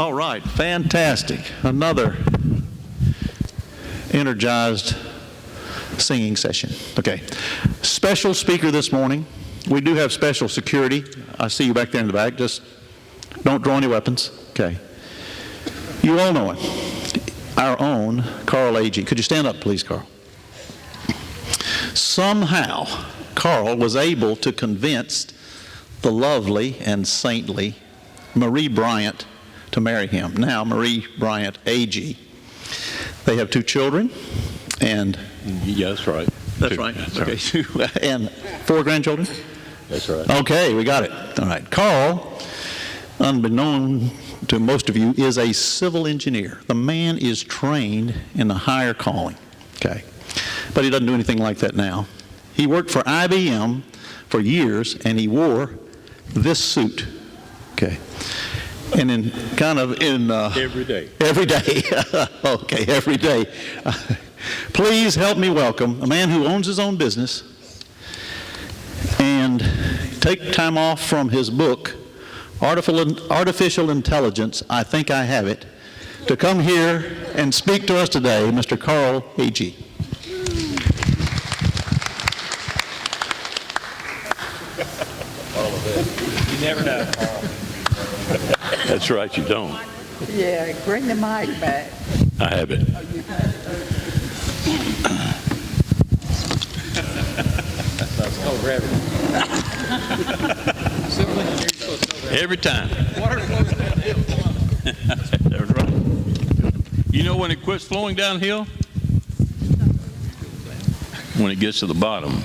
All right, fantastic. Another energized singing session. Okay. Special speaker this morning. We do have special security. I see you back there in the back. Just don't draw any weapons. Okay. You all know him. Our own Carl Agee. Could you stand up, please, Carl? Somehow, Carl was able to convince the lovely and saintly Marie Bryant to marry him. Now, Marie Bryant Agee. They have 2 children, and... Yeah, that's right. That's 2. right. That's okay. Right. And 4 grandchildren? That's right. Okay, we got it. All right. Carl, unbeknown to most of you, is a civil engineer. The man is trained in the higher calling. Okay. But he doesn't do anything like that now. He worked for IBM for years, and he wore this suit. Okay. And in every day. Every day. Okay, every day. Please help me welcome a man who owns his own business and take time off from his book, Artificial Intelligence, I Think I Have It, to come here and speak to us today, Mr. Carl Agee. You never know, Carl. That's right, you don't. Yeah, bring the mic back. I have it. That's called gravity. Every time. Water flows downhill. That's right. You know when it quits flowing downhill? When it gets to the bottom.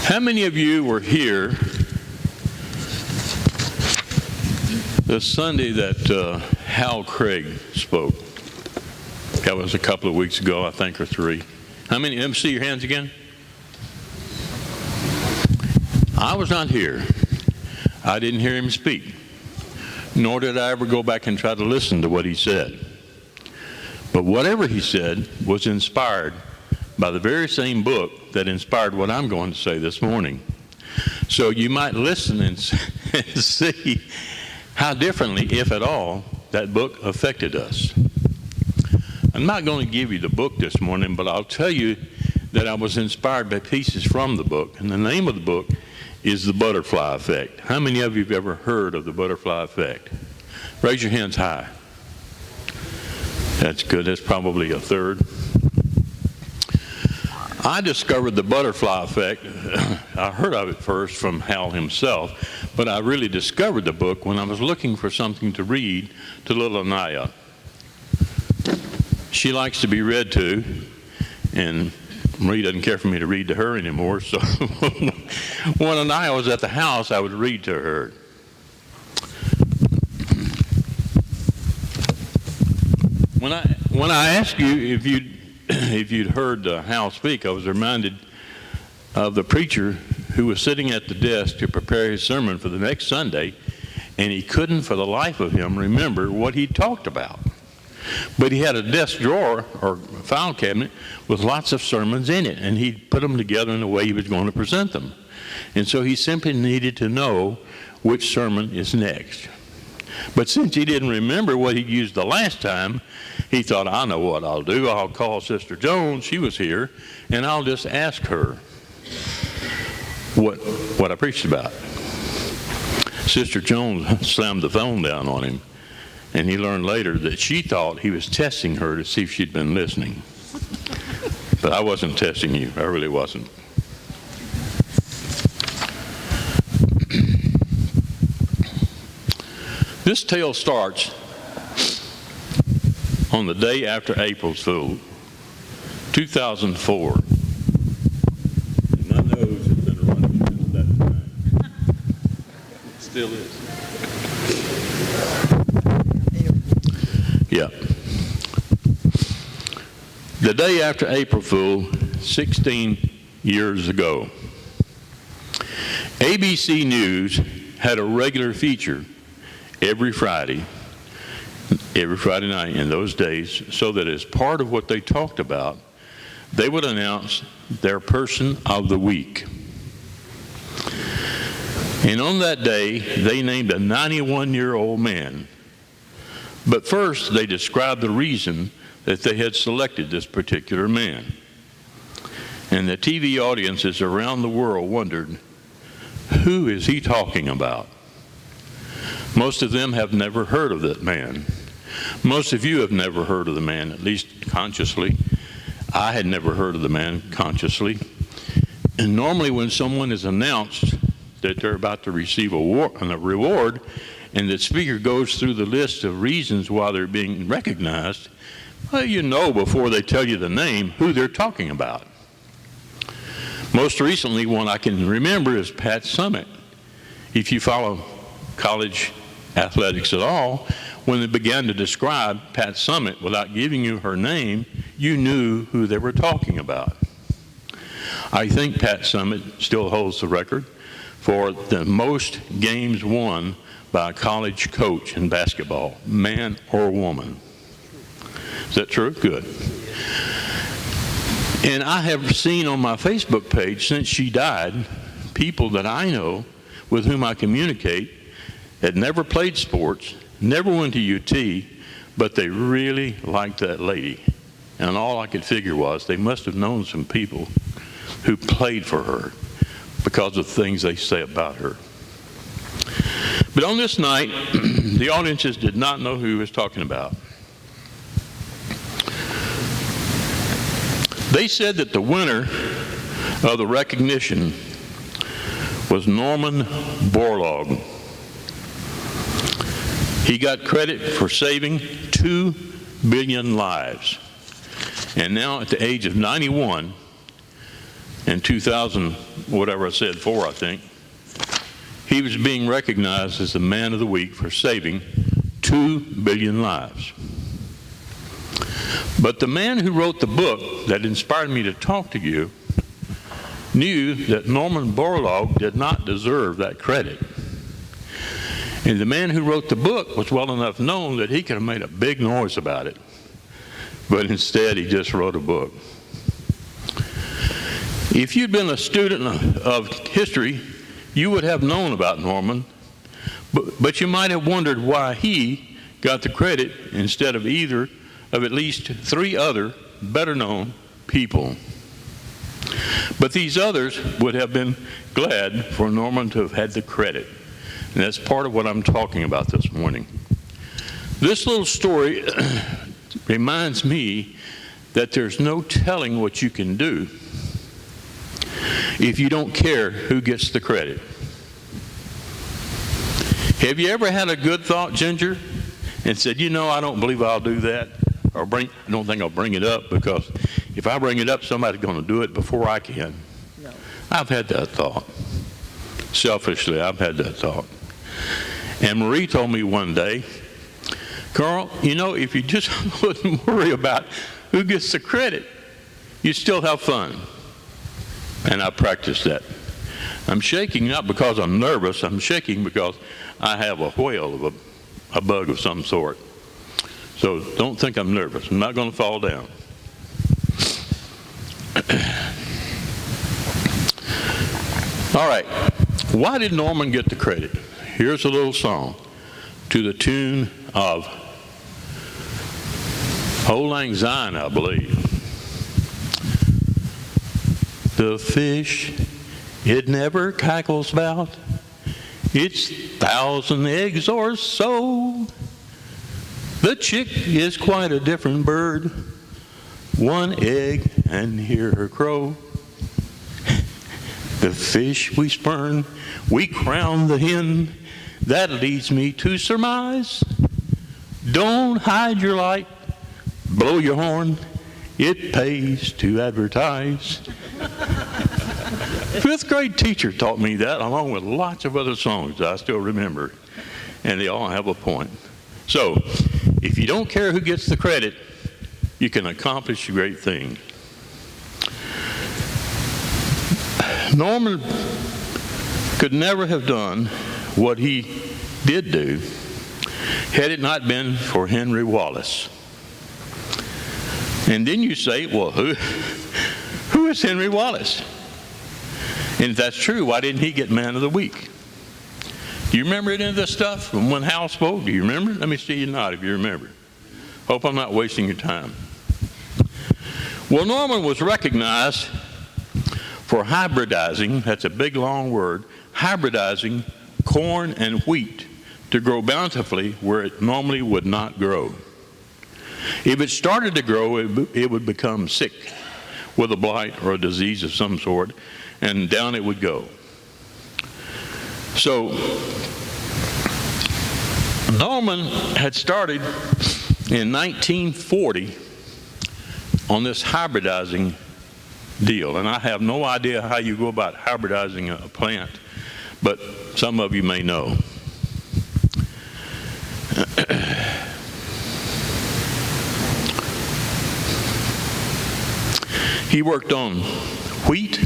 How many of you were here the Sunday that Hal Craig spoke? That was a couple of weeks ago, I think, or 3. How many? Let me see your hands again. I was not here. I didn't hear him speak, nor did I ever go back and try to listen to what he said. But whatever he said was inspired by the very same book that inspired what I'm going to say this morning. So you might listen and see how differently, if at all, that book affected us. I'm not going to give you the book this morning, but I'll tell you that I was inspired by pieces from the book. And the name of the book is The Butterfly Effect. How many of you have ever heard of the butterfly effect? Raise your hands high. That's good. That's probably a third. I discovered the butterfly effect. I heard of it first from Hal himself, but I really discovered the book when I was looking for something to read to little Anaya. She likes to be read to, and Marie doesn't care for me to read to her anymore, so when Anaya was at the house, I would read to her. When I asked you if you'd heard Hal speak, I was reminded of the preacher who was sitting at the desk to prepare his sermon for the next Sunday, and he couldn't for the life of him remember what he talked about. But he had a desk drawer or file cabinet with lots of sermons in it, and he put them together in the way he was going to present them. And so he simply needed to know which sermon is next. But since he didn't remember what he used the last time, he thought, I know what I'll do. I'll call Sister Jones, she was here, and I'll just ask her what I preached about. Sister Jones slammed the phone down on him, and he learned later that she thought he was testing her to see if she'd been listening. But I wasn't testing you. I really wasn't. This tale starts on the day after April's Fool, 2004. And my nose has been running since that time. It still is. Yeah. The day after April Fool, 16 years ago, ABC News had a regular feature every Friday night in those days, so that as part of what they talked about, they would announce their person of the week. And on that day, they named a 91-year-old man. But first, they described the reason that they had selected this particular man. And the TV audiences around the world wondered, who is he talking about? Most of them have never heard of that man. Most of you have never heard of the man, at least consciously. I had never heard of the man consciously. And normally when someone is announced that they're about to receive a reward, and the speaker goes through the list of reasons why they're being recognized, well, you know before they tell you the name who they're talking about. Most recently, one I can remember is Pat Summitt. If you follow college athletics at all, when they began to describe Pat Summitt without giving you her name, you knew who they were talking about. I think Pat Summitt still holds the record for the most games won by a college coach in basketball, man or woman. Is that true? Good. And I have seen on my Facebook page since she died, people that I know with whom I communicate had never played sports, never went to UT, but they really liked that lady. And all I could figure was they must have known some people who played for her because of things they say about her. But on this night, the audiences did not know who he was talking about. They said that the winner of the recognition was Norman Borlaug. He got credit for saving 2 billion lives. And now at the age of 91, in 2000, whatever I said, 4 I think, he was being recognized as the Man of the Week for saving 2 billion lives. But the man who wrote the book that inspired me to talk to you knew that Norman Borlaug did not deserve that credit. And the man who wrote the book was well enough known that he could have made a big noise about it. But instead, he just wrote a book. If you'd been a student of history, you would have known about Norman, but you might have wondered why he got the credit instead of either of at least 3 other better-known people. But these others would have been glad for Norman to have had the credit. And that's part of what I'm talking about this morning. This little story reminds me that there's no telling what you can do if you don't care who gets the credit. Have you ever had a good thought, Ginger, and said, you know, I don't believe I'll do that, or I don't think I'll bring it up, because if I bring it up, somebody's going to do it before I can? No. I've had that thought. Selfishly, I've had that thought. And Marie told me one day, Carl, you know, if you just wouldn't worry about who gets the credit, you still have fun. And I practiced that. I'm shaking not because I'm nervous. I'm shaking because I have a whale of a bug of some sort. So don't think I'm nervous. I'm not going to fall down. All right. Why did Norman get the credit? Here's a little song to the tune of Auld Lang Syne, I believe. The fish, it never cackles about its 1,000 eggs or so. The chick is quite a different bird. 1 egg and hear her crow. The fish we spurn, we crown the hen. That leads me to surmise. Don't hide your light, blow your horn. It pays to advertise. 5th grade teacher taught me that, along with lots of other songs that I still remember, and they all have a point. So, if you don't care who gets the credit, you can accomplish great things. Norman could never have done what he did do had it not been for Henry Wallace. And then you say, well, who is Henry Wallace? And if that's true, why didn't he get Man of the Week? You remember any of this stuff from when Hal spoke? Do you remember? Let me see you nod if you remember. Hope I'm not wasting your time. Well, Norman was recognized for hybridizing, that's a big long word, hybridizing corn and wheat to grow bountifully where it normally would not grow. If it started to grow, it would become sick with a blight or a disease of some sort, and down it would go. So Norman had started in 1940 on this hybridizing deal, and I have no idea how you go about hybridizing a plant, but some of you may know. He worked on wheat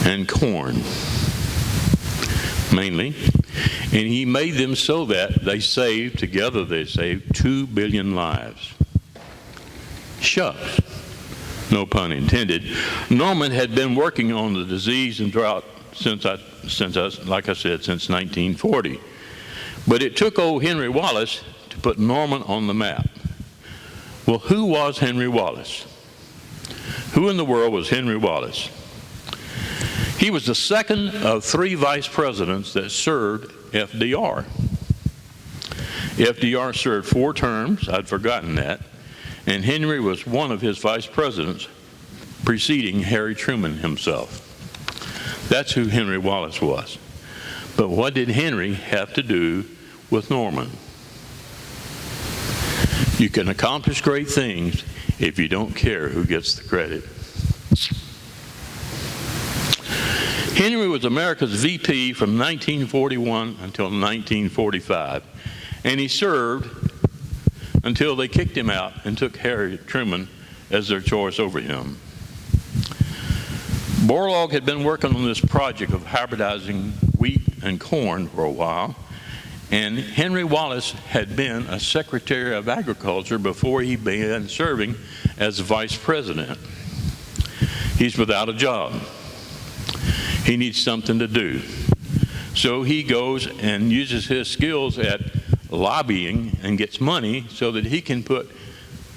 and corn mainly, and he made them so that they saved 2 billion lives. Shucks, no pun intended. Norman had been working on the disease and drought since 1940. But it took old Henry Wallace to put Norman on the map. Well, who was Henry Wallace? Who in the world was Henry Wallace? He was the second of 3 vice presidents that served FDR. FDR served 4 terms, I'd forgotten that, and Henry was one of his vice presidents preceding Harry Truman himself. That's who Henry Wallace was. But what did Henry have to do with Norman? You can accomplish great things if you don't care who gets the credit. Henry was America's VP from 1941 until 1945, and he served until they kicked him out and took Harry Truman as their choice over him. Borlaug had been working on this project of hybridizing wheat and corn for a while, and Henry Wallace had been a Secretary of Agriculture before he began serving as Vice President. He's without a job. He needs something to do. So he goes and uses his skills at lobbying and gets money so that he can put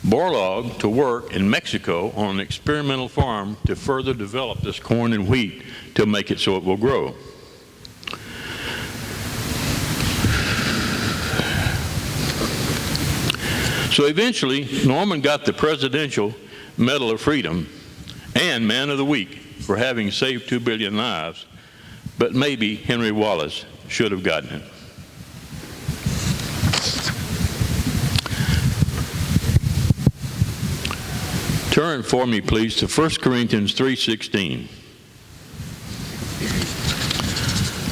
Borlaug to work in Mexico on an experimental farm to further develop this corn and wheat to make it so it will grow. So eventually, Norman got the Presidential Medal of Freedom and Man of the Week for having saved 2 billion lives, but maybe Henry Wallace should have gotten it. Turn for me, please, to 1 Corinthians 3:16.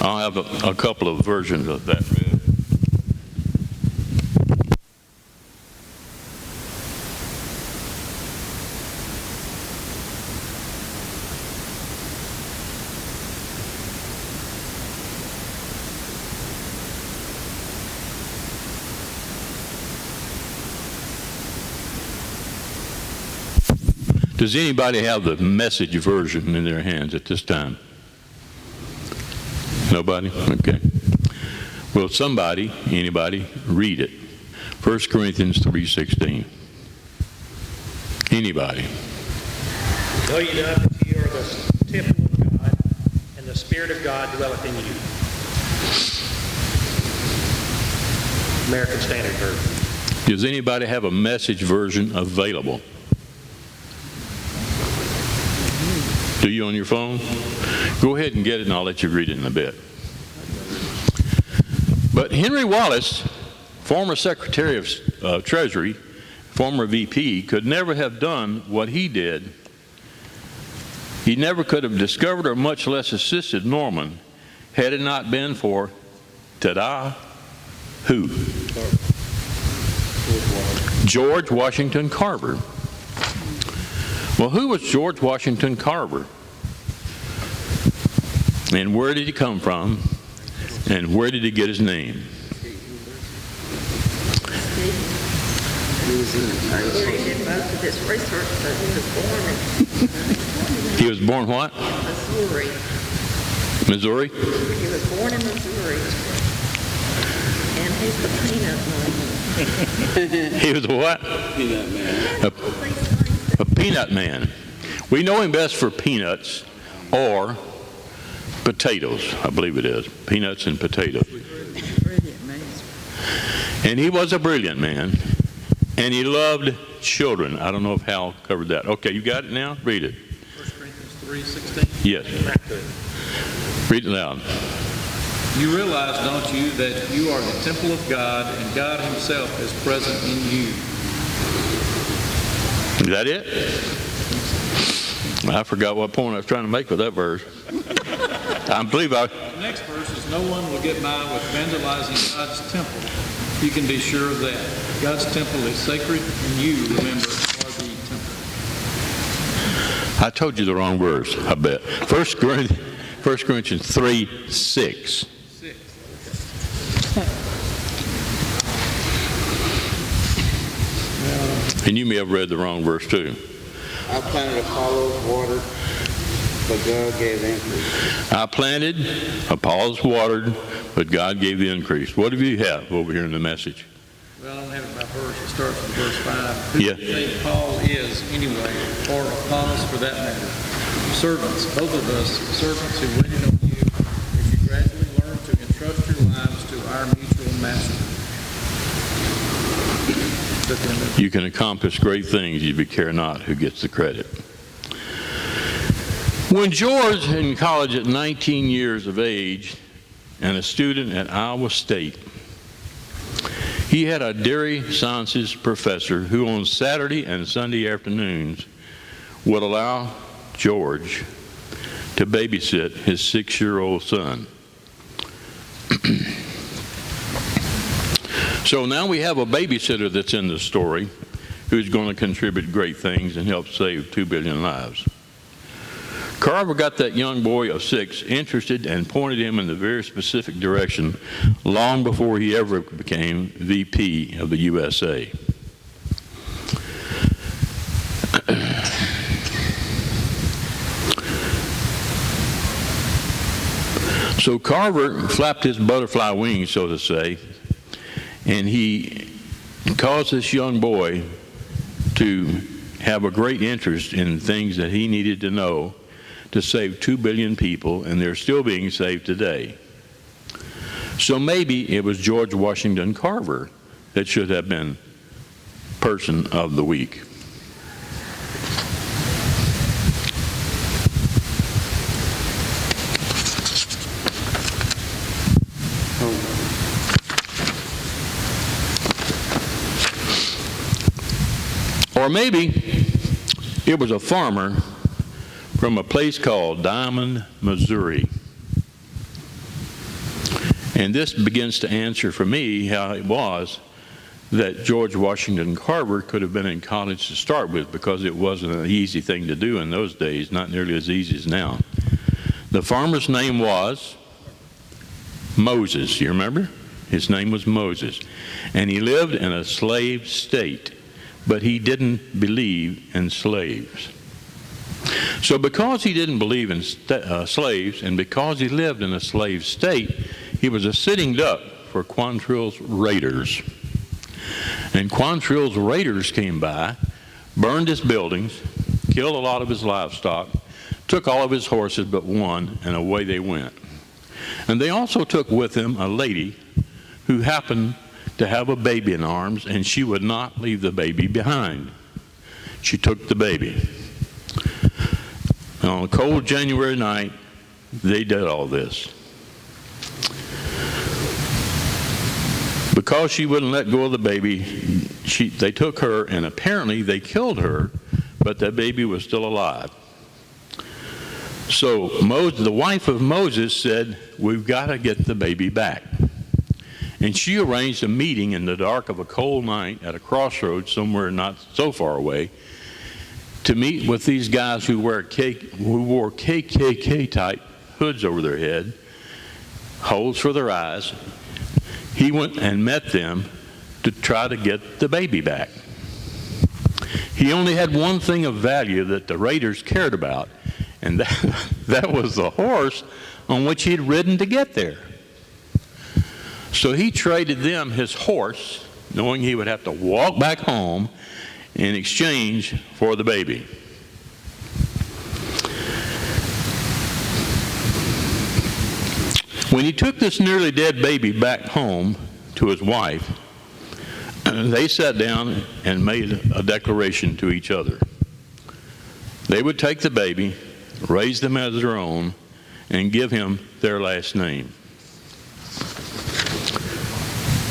I'll have a couple of versions of that read. Does anybody have the Message version in their hands at this time? Nobody? Okay. Will somebody, anybody, read it? 1 Corinthians 3:16. Anybody? Know ye not that ye are the temple of God, and the Spirit of God dwelleth in you? American Standard Version. Does anybody have a Message version available? Do you on your phone? Go ahead and get it and I'll let you read it in a bit. But Henry Wallace, former Secretary of Treasury, former VP, could never have done what he did. He never could have discovered or much less assisted Norman had it not been for, ta-da, who? George Washington Carver. Well, who was George Washington Carver? And where did he come from? And where did he get his name? He was born He was born what? in Missouri. Missouri? He was born in Missouri. And he's the peanut man. He was a what? Peanut man. A peanut man. We know him best for peanuts or potatoes, I believe it is. Peanuts and potatoes. Brilliant man. And he was a brilliant man, and he loved children. I don't know if Hal covered that. Okay, you got it now? Read it. 1 Corinthians 3:16. Yes. Read it loud. You realize, don't you, that you are the temple of God and God himself is present in you. Is that it? I forgot what point I was trying to make with that verse. I believe I... The next verse is, no one will get by with vandalizing God's temple. You can be sure of that. God's temple is sacred, and you, remember, are the temple. I told you the wrong verse, I bet. 1 Corinthians 3:6. And you may have read the wrong verse too. I planted, Apollos watered, but God gave increase. I planted, Apollos watered, but God gave the increase. What do you have over here in the message? Well, I don't have it by verse. It starts with verse 5. Who Yeah. do you think Paul is anyway, or Apollos for that matter? Servants, both of us, servants who waited on you as you gradually learn to entrust your lives to our mutual master. You can accomplish great things if you care not who gets the credit. When George in college at 19 years of age and a student at Iowa State, he had a dairy sciences professor who on Saturday and Sunday afternoons would allow George to babysit his 6-year-old son. So now we have a babysitter that's in the story who's going to contribute great things and help save 2 billion lives. Carver got that young boy of 6 interested and pointed him in the very specific direction long before he ever became VP of the USA. So Carver flapped his butterfly wings, so to say, and he caused this young boy to have a great interest in things that he needed to know to save 2 billion people, and they're still being saved today. So maybe it was George Washington Carver that should have been Person of the Week. Or maybe it was a farmer from a place called Diamond, Missouri. And this begins to answer for me how it was that George Washington Carver could have been in college to start with, because it wasn't an easy thing to do in those days, not nearly as easy as now. The farmer's name was Moses. You remember? His name was Moses. And he lived in a slave state, but he didn't believe in slaves. So because he didn't believe in slaves, and because he lived in a slave state, he was a sitting duck for Quantrill's raiders. And Quantrill's raiders came by, burned his buildings, killed a lot of his livestock, took all of his horses but one, and away they went. And they also took with them a lady who happened to have a baby in arms, and she would not leave the baby behind. She took the baby. And on a cold January night, they did all this. Because she wouldn't let go of the baby, they took her, and apparently they killed her, but that baby was still alive. So the wife of Moses said, "We've got to get the baby back." And she arranged a meeting in the dark of a cold night at a crossroads somewhere not so far away to meet with these guys who wore KKK-type hoods over their head, holes for their eyes. He went and met them to try to get the baby back. He only had one thing of value that the raiders cared about, and that was the horse on which he had ridden to get there. So he traded them his horse, knowing he would have to walk back home in exchange for the baby. When he took this nearly dead baby back home to his wife, they sat down and made a declaration to each other. They would take the baby, raise them as their own, and give him their last name.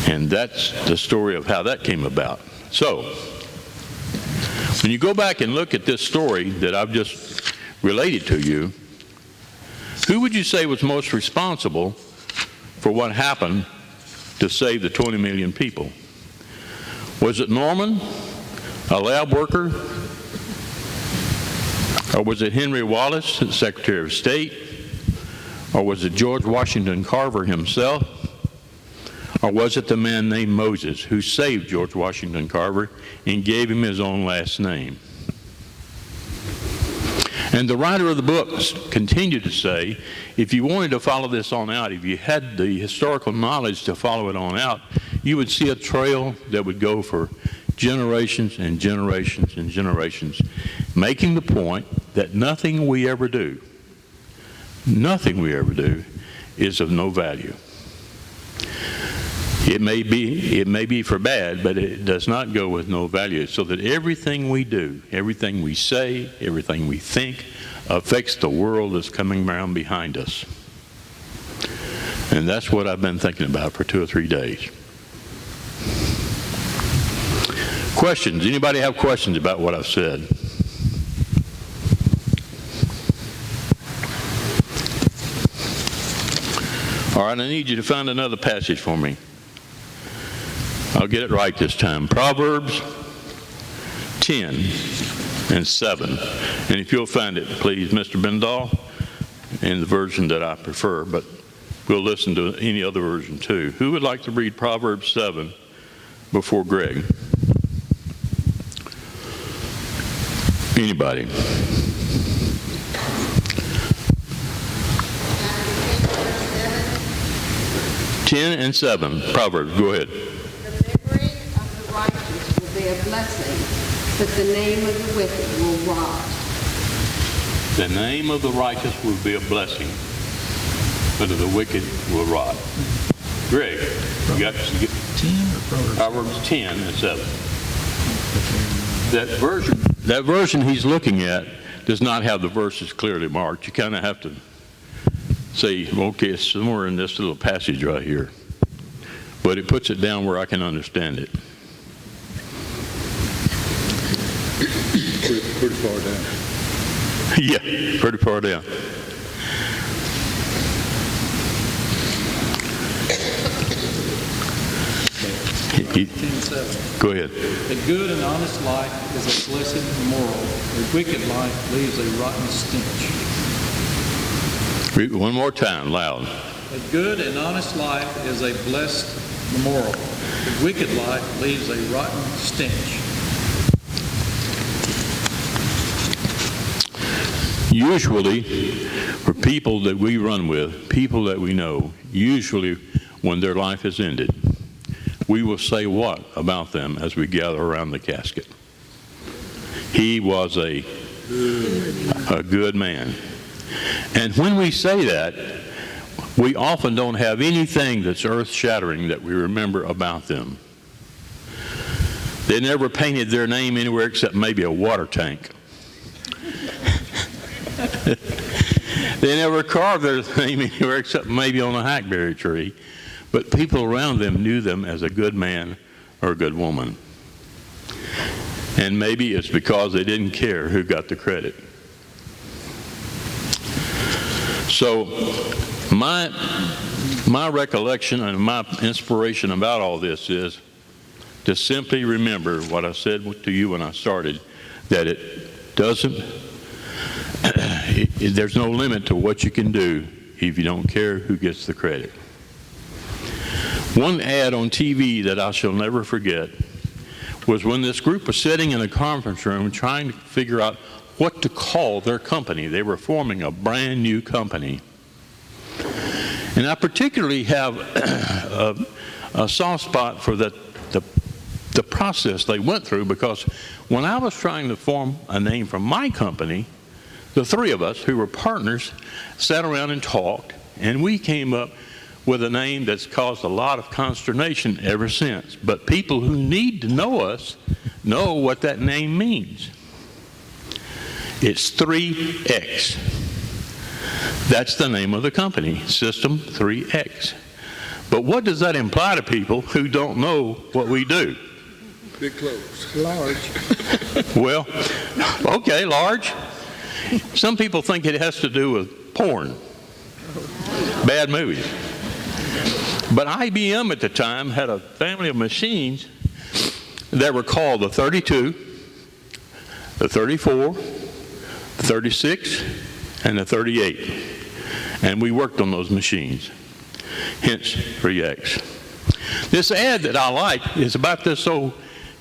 And that's the story of how that came about. So, when you go back and look at this story that I've just related to you, who would you say was most responsible for what happened to save the 20 million people? Was it Norman, a lab worker? Or was it Henry Wallace, the Secretary of State? Or was it George Washington Carver himself? Or was it the man named Moses who saved George Washington Carver and gave him his own last name? And the writer of the books continued to say, if you wanted to follow this on out, if you had the historical knowledge to follow it on out, you would see a trail that would go for generations and generations and generations, making the point that nothing we ever do is of no value. It may be for bad, but it does not go with no value. So that everything we do, everything we say, everything we think affects the world that's coming around behind us. And that's what I've been thinking about for 2 or 3 days. Questions? Anybody have questions about what I've said? All right, I need you to find another passage for me. I'll get it right this time. Proverbs 10 and 7. And if you'll find it, please, Mr. Bendall, in the version that I prefer, but we'll listen to any other version too. Who would like to read Proverbs 7 before Greg? Anybody? Ten and 7, Proverbs, go ahead. The memory of the righteous will be a blessing, but the name of the wicked will rot. The name of the righteous will be a blessing, but of the wicked will rot. Greg, you got 10 or Proverbs 10 and 7. That version he's looking at does not have the verses clearly marked. You kind of have to say, okay, it's somewhere in this little passage right here. But it puts it down where I can understand it. pretty far down. Yeah, pretty far down. Go ahead. A good and honest life is a blessed memorial. A wicked life leaves a rotten stench. Read one more time, loud. A good and honest life is a blessed memorial. A wicked life leaves a rotten stench. Usually, for people that we run with, people that we know, usually when their life is ended, we will say what about them as we gather around the casket? He was a good man. And when we say that, we often don't have anything that's earth-shattering that we remember about them. They never painted their name anywhere except maybe a water tank. They never carved their name anywhere except maybe on a hackberry tree. But people around them knew them as a good man or a good woman. And maybe it's because they didn't care who got the credit. So my recollection and my inspiration about all this is to simply remember what I said to you when I started, that it doesn't, there's no limit to what you can do if you don't care who gets the credit. One ad on TV that I shall never forget was when this group was sitting in a conference room trying to figure out what to call their company. They were forming a brand new company. And I particularly have a soft spot for the process they went through, because when I was trying to form a name for my company, the three of us who were partners sat around and talked, and we came up with a name that's caused a lot of consternation ever since. But people who need to know us know what that name means. It's 3X. That's the name of the company, System 3X. But what does that imply to people who don't know what we do? Big clothes. Large. Well, okay, large. Some people think it has to do with porn, bad movies. But IBM at the time had a family of machines that were called the 32, the 34, the 36, and the 38. And we worked on those machines, hence 3X. This ad that I like is about this old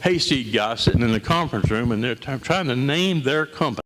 hayseed guy sitting in the conference room, and they're trying to name their company.